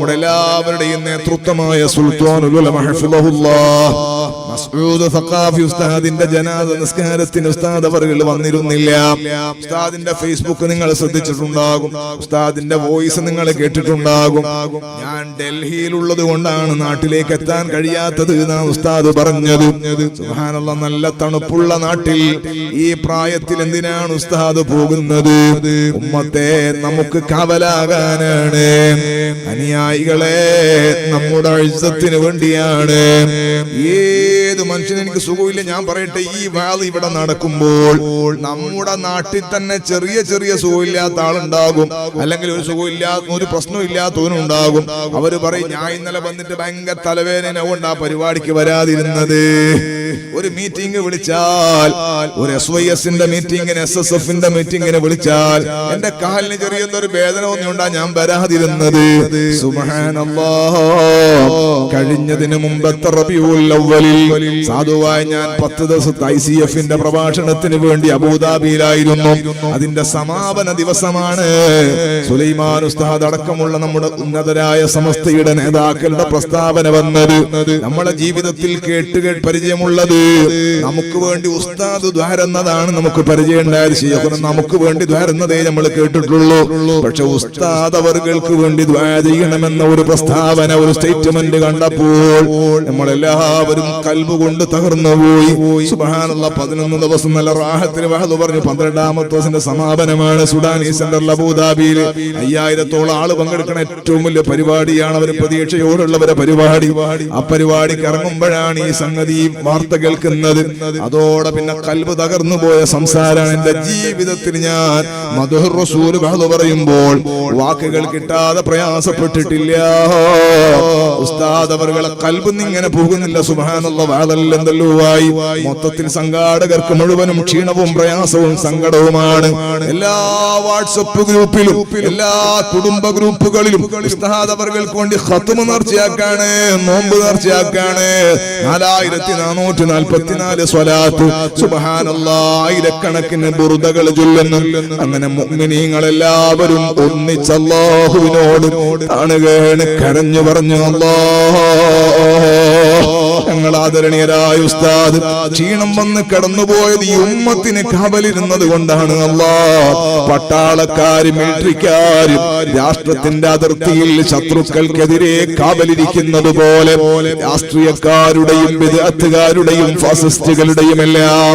നമ്മുടെ എല്ലാവരുടെയും നേതൃത്വമായ സുൽത്താനുൽ ഉലമ ഹഫിളഹുല്ലാഹ് മസ്ഊദ് സഖാഫി ഉസ്താദിന്റെ ജനാസ നിസ്കാരത്തിന് ഉസ്താദ് അവറുകൾ വന്നിരുന്നില്ല. ഉസ്താദിന്റെ ഫേസ്ബുക്ക് നിങ്ങൾ ശ്രദ്ധിച്ചിട്ടുണ്ടാകും, ഉസ്താദിന്റെ വോയിസ് നിങ്ങൾ കേട്ടിട്ടുണ്ടാകും. ഞാൻ ഡൽഹിയിലുള്ളത് കൊണ്ടാണ് നാട്ടിലേക്ക് എത്താൻ കഴിയാത്തത് എന്നാണ് ഉസ്താദ് പറഞ്ഞത്. സുബ്ഹാനല്ലാഹ്, നല്ല തണുപ്പുള്ള നാട്ടിൽ ഈ പ്രായത്തിൽ എന്തിനാണ് ഉസ്താദ് പോകുന്നത്? ഉമ്മത്തെ നമുക്ക് കാവലാകാനാണ്, അനുയായികളെ നമ്മുടെ ഇസ്സത്തിന് വേണ്ടിയാണ്. ഏത് മനുഷ്യന് എനിക്ക് സുഖമില്ല, ഞാൻ പറയട്ടെ, ഈ വാള് ഇവിടെ നടക്കുമ്പോൾ നമ്മുടെ നാട്ടിൽ തന്നെ ചെറിയ ചെറിയ സുഖമില്ലാത്ത ആളുണ്ടാകും, അല്ലെങ്കിൽ ഒരു സുഖമില്ലാത്ത ഒരു പ്രശ്നമില്ലാത്തവനുണ്ടാകും. അവര് പറയും, ഞാൻ ഇന്നലെ വന്നിട്ട് ഭയങ്കര തലവേദന കൊണ്ട് ആ പരിപാടിക്ക് വരാതിരുന്നത്. ഒരു മീറ്റിംഗ് വിളിച്ചാൽ, ഒരു SYSന്റെ മീറ്റിംഗിന്, SSFന്റെ മീറ്റിംഗിന് വിളിച്ചാൽ എന്റെ കാലിന് ചെറിയൊരു വേദന ഒന്നുണ്ടാ ഞാൻ വരാതിരുന്നത്. സുബ്ഹാനല്ലാഹ്, കഴിഞ്ഞതിന് മുമ്പത്തെ റബീഉൽ അവ്വലിൽ സാധുവായ ഞാൻ 10 ദിവസത്തെ ICFന്റെ പ്രഭാഷണത്തിന് വേണ്ടി അബൂദാബിയിലായിരുന്നു. അതിന്റെ സമാപന ദിവസമാണ് സുലൈമാൻ ഉസ്താദ് അടക്കമുള്ള നമ്മുടെ ഉന്നതരായ സമസ്തയുടെ നേതാക്കളുടെ പ്രസ്താവന വന്നത്. നമ്മുടെ ജീവിതത്തിൽ കേട്ട് പരിചയമുള്ളത്, നമുക്ക് വേണ്ടി ഉസ്താദ് ദ്വാരുന്നതാണ് നമുക്ക് പരിചയം ഉണ്ടായത്. ശൈഖുന നമുക്ക് വേണ്ടി ദ്വാരുന്നതേ നമ്മൾ കേട്ടിട്ടുള്ളൂ. പക്ഷെ ഉസ്താദ് അവർക്ക് വേണ്ടി ദ്വാ ചെയ്യണമെന്ന ഒരു പ്രസ്താവന, ഒരു സ്റ്റേറ്റ്മെന്റ് കണ്ടപ്പോൾ നമ്മളെല്ലാവരും കൽബ് കൊണ്ട് തകർന്നുപോയി. സുബ്ഹാനല്ലാഹ്, 11 ദിവസം നല്ല റാഹത്തിന് വഹദ് പറഞ്ഞു. 12ാമത്തെ ദിവസത്തിന്റെ സമാപനമാണ് സുഡാനി സെന്ററിൽ അബൂദാബിയിൽ. 5000-ഓളം ആള് പങ്കെടുക്കുന്ന ഏറ്റവും വലിയ പരിപാടിയാണ്, അവർ പ്രതീക്ഷയോടുള്ളവരെ പരിപാടി. ആ പരിപാടിക്ക് ഇറങ്ങുമ്പോഴാണ് ഈ സംഗതി വാർത്ത കേൾക്കുന്നത്. അതോടെ പിന്നെ കൽബ് തകർന്നു പോയ സംസാരമാണ്. എന്റെ ജീവിതത്തിൽ ഞാൻ മദ്ഹുർ റസൂൽ വഹദ് പറയുമ്പോൾ വാക്കുകൾ കിട്ടാതെ പ്രയാസപ്പെട്ടിട്ടില്ല. ഉസ്താദ് അവരുടെ കൽബ് ഇങ്ങനെ പോകുന്നില്ല. സുബ്ഹാനല്ലാഹ്, വാദല്ലെന്തല്ലോ ആയി. മൊത്തത്തിൽ സംഘാടകർക്ക് മുഴുവനും ക്ഷീണവും പ്രയാസവും സങ്കടവുമാണ്. എല്ലാ വാട്സപ്പ് ഗ്രൂപ്പിലും, എല്ലാ കുടുംബ ഗ്രൂപ്പുകളിലും ഉസ്താദ് അവർക്ക് വേണ്ടി ഖത്മ നേർച്ചയാക്കാണ്, നോമ്പ് നേർച്ചയാക്കാണ്. 4444 സ്വലാത്ത്, സുബ്ഹാനല്ലാഹ്, ആയിരക്കണക്കിന് ബുർദകൾ ചൊല്ലുന്നു. അങ്ങനെ മുഅ്മിനീങ്ങളെല്ലാവരും ഒന്നിച്ച് അല്ലാഹുവിനോട് കാണുകയാണ്, കരഞ്ഞു പറഞ്ഞു, അല്ലാഹ്, ഞങ്ങൾ ആദരണീയരായ ഉസ്താദ് ക്ഷീണം വന്ന് കടന്നുപോയത് ഈ ഉമ്മത്തിന് കാവലിരുന്നത് കൊണ്ടാണ്. അല്ലാഹ്, പട്ടാളക്കാര്, മിലിറ്ററിക്കാര് രാഷ്ട്രത്തിന്റെ അതിർത്തിയിൽ ശത്രുക്കൾക്കെതിരെ കാവലിരിക്കുന്നത് പോലെ രാഷ്ട്രീയക്കാരുടെയും വിദഅത്തുകാരുടെയും ഫാസിസ്റ്റുകളുടെയും എല്ലാം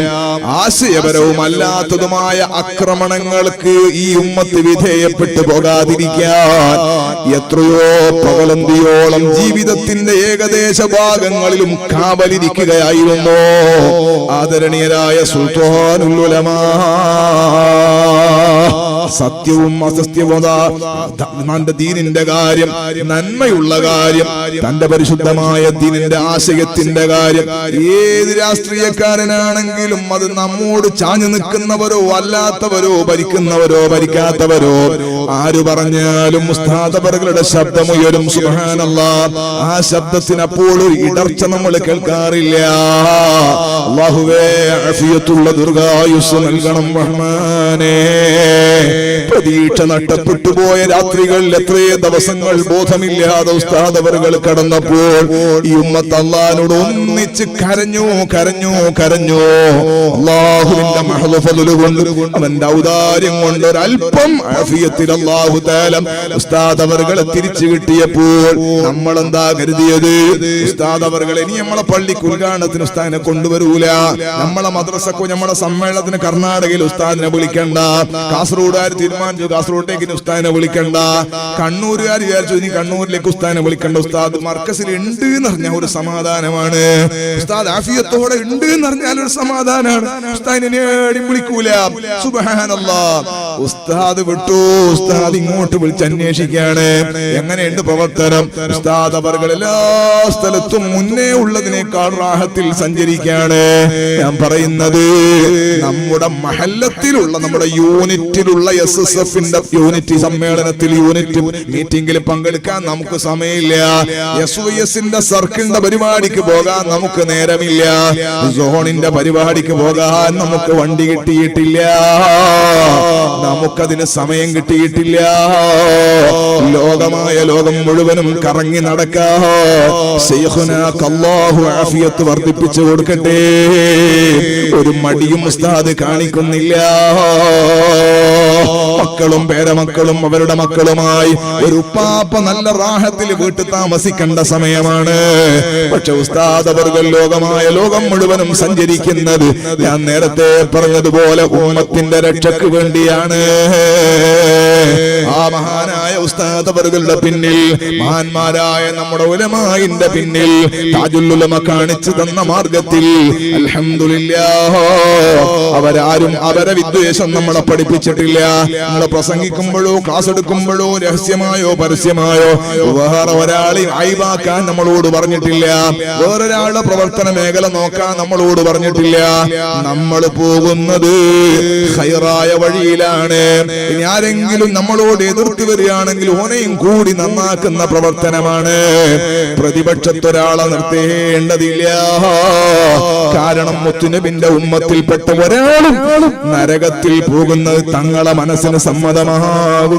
ആശയപരവും അല്ലാത്തതുമായ ആക്രമണങ്ങൾക്ക് ഈ ഉമ്മത്ത് വിധേയപ്പെട്ടു പോകാതിരിക്കാൻ എത്രയോ പകലന്തിയോളം ജീവിതത്തിന്റെ ഏകദേശ ഭാഗങ്ങളിലും കാവലിരിക്കുകയായിരുന്നു ആദരണീയരായ സുൽത്താനുൽ ഉലമാ. സത്യവും അസത്യവും, തന്റെ ദീനിന്റെ കാര്യം, നന്മയുള്ള കാര്യം, തന്റെ പരിശുദ്ധമായ ദീനിന്റെ ആശയത്തിന്റെ കാര്യം, ഏത് രാഷ്ട്രീയക്കാരനാണെങ്കിലും അത് നമ്മോട് ചാഞ്ഞു നിൽക്കുന്നവരോ അല്ലാത്തവരോ, ഭരിക്കുന്നവരോ ഭരിക്കാത്തവരോ, ആര് പറഞ്ഞാലും ഉസ്താദ് അവരുടെ ശബ്ദമുയരും. സുബ്ഹാനല്ലാഹ്, ആ ശബ്ദത്തിന് അപ്പോൾ ഒരു ഇടർച്ച നമ്മൾ കേൾക്കാറില്ല. അല്ലാഹുവേ, ആഫിയത്തുള്ള ദീർഘായുസ്സ് നൽകണം റഹ്മാനേ. പ്രതീക്ഷ നഷ്ടപ്പെട്ടു പോയ രാത്രികൾ, എത്രയോ ദിവസങ്ങൾ ബോധമില്ലാതെ ഉസ്താദ് അവர்கள் കടന്നപ്പോൾ ഈ ഉമ്മത്ത് അല്ലാഹുവിനോട് ഒന്നിച്ച് കരഞ്ഞു കരഞ്ഞു കരഞ്ഞു. അല്ലാഹുവിന്റെ മഹ്ദ് ഫദ്ൽ കൊണ്ട്, അവന്റെ ഔദാര്യം കൊണ്ട് ഒരല്പം ആഫിയത്തിൽ അല്ലാഹു തആല ഉസ്താദ് അവരെ തിരിച്ചു കിട്ടിയപ്പോൾ നമ്മൾ എന്താ കരുതിയത്? ഉസ്താദ് അവരെ ഇനി നമ്മളെ പള്ളിക്ക് ഉദ്ഘാടനത്തിന് ഉസ്താദിനെ കൊണ്ടുവരൂല, നമ്മളെ മദ്രസക്കോ നമ്മളെ സമ്മേളനത്തിന് കർണാടകയിൽ ഉസ്താദിനെ വിളിക്കണ്ട, കാസർഗോഡുകാർ തീരുമാനിച്ചു കാസർഗോട്ടേക്ക് ഉസ്താദിനെ വിളിക്കണ്ട, കണ്ണൂരുകാർ വിചാരിച്ചു ഇനി കണ്ണൂരിലേക്ക് ഉസ്താദിനെ വിളിക്കണ്ട. ഉസ്താദ് മർക്കസിൽ ഉണ്ട് എന്ന് പറഞ്ഞാൽ ഒരു സമാധാനമാണ്, ഉസ്താദ് ആഫിയത്തോടെ ഉണ്ട് എന്ന് പറഞ്ഞാൽ ഒരു സമാധാനമാണ്. ഉസ്താദിനെ വിളിക്കൂല. സുബ്ഹാനല്ലാഹ്, ഉസ്താദ് വിട്ടു. ഉസ്താദ് ഇങ്ങോട്ട് വിളിച്ച് അന്വേഷിക്കാണ് എങ്ങനെയുണ്ട് പ്രവർത്തനം. ഉസ്താദ് അവர்கள் എല്ലാ സ്ഥലത്തും മുന്നേ ഉള്ളതിനേക്കാൾ റാഹത്തിൽ സഞ്ചരിക്കാണ്. ഞാൻ പറയുന്നത് നമ്മുടെ മഹല്ലത്തിലുള്ള നമ്മുടെ യൂണിറ്റിലുള്ള SSFന്റെ യൂണിറ്റ് സമ്മേളനത്തിൽ യൂണിറ്റ് മീറ്റിംഗിൽ പങ്കെടുക്കാൻ നമുക്ക് സമയമില്ല. SOSന്റെ സർക്കിളിന്റെ പരിപാടിക്ക് പോകാൻ നമുക്ക് നേരമില്ല. സോണിന്റെ പരിപാടിക്ക് പോകാൻ നമുക്ക് വണ്ടി കിട്ടിയിട്ടില്ല. നമുക്കതിന് സമയം കിട്ടിയിട്ടില്ല. ലോകം മുഴുവനും കറങ്ങി നടക്കാ. ശൈഖുനാക അല്ലാഹു ആഫിയത്ത് വർദ്ധിപ്പിച്ചു കൊടുക്കട്ടെ. ഒരു മടിയും ഉസ്താദ് കാണിക്കുന്നില്ല. മക്കളും പേരമക്കളും അവരുടെ മക്കളുമായി ഒരു ഉപ്പാപ്പ നല്ല റാഹത്തിൽ വീട്ടിൽ താമസിക്കേണ്ട സമയമാണ്. പക്ഷെ ഉസ്താദ് അവർകൾ ലോകം മുഴുവനും സഞ്ചരിക്കുന്നത് ഞാൻ നേരത്തെ പറഞ്ഞതുപോലെ ഉമ്മത്തിന്റെ രക്ഷയ്ക്ക് വേണ്ടിയാണ്. ആ മഹാനായ ഉസ്താദ് അവരുടെ പിന്നിൽ, മഹാന്മാരായ നമ്മുടെ ഉലമായിന്റെ പിന്നിൽ, താജുൽ ഉലമ കാണിച്ചു തന്ന മാർഗത്തിൽ അൽഹംദുലില്ലാഹ് അവരാരും അവരെ വിദ്വേഷം നമ്മളെ പഠിപ്പിച്ചിട്ടില്ല. നമ്മളെ പ്രസംഗിക്കുമ്പോഴോ ക്ലാസ് എടുക്കുമ്പോഴോ രഹസ്യമായോ പരസ്യമായോ വേറെ ഒരാളെ അയവാക്കാൻ നമ്മളോട് പറഞ്ഞിട്ടില്ല. വേറൊരാളുടെ പ്രവർത്തന മേഖല നോക്കാൻ നമ്മളോട് പറഞ്ഞിട്ടില്ല. നമ്മൾ പോകുന്നത് ഖൈറായ വഴിയിലാണ്. ഇനി ആരെങ്കിലും നമ്മളോട് എതിർത്ത് വരികയാണെങ്കിൽ ഓനെയും കൂടി നന്നാക്കുന്ന പ്രവർത്തനമാണ്. പ്രതിപക്ഷത്തൊരാളെ നിർത്തേണ്ടതില്ല. കാരണം മുത്തുനബിന്റെ ഉമ്മത്തിൽപ്പെട്ട ഒരാളും നരകത്തിൽ പോകുന്നത് തങ്ങളെ മനസ്സിന് സമ്മതമാകും.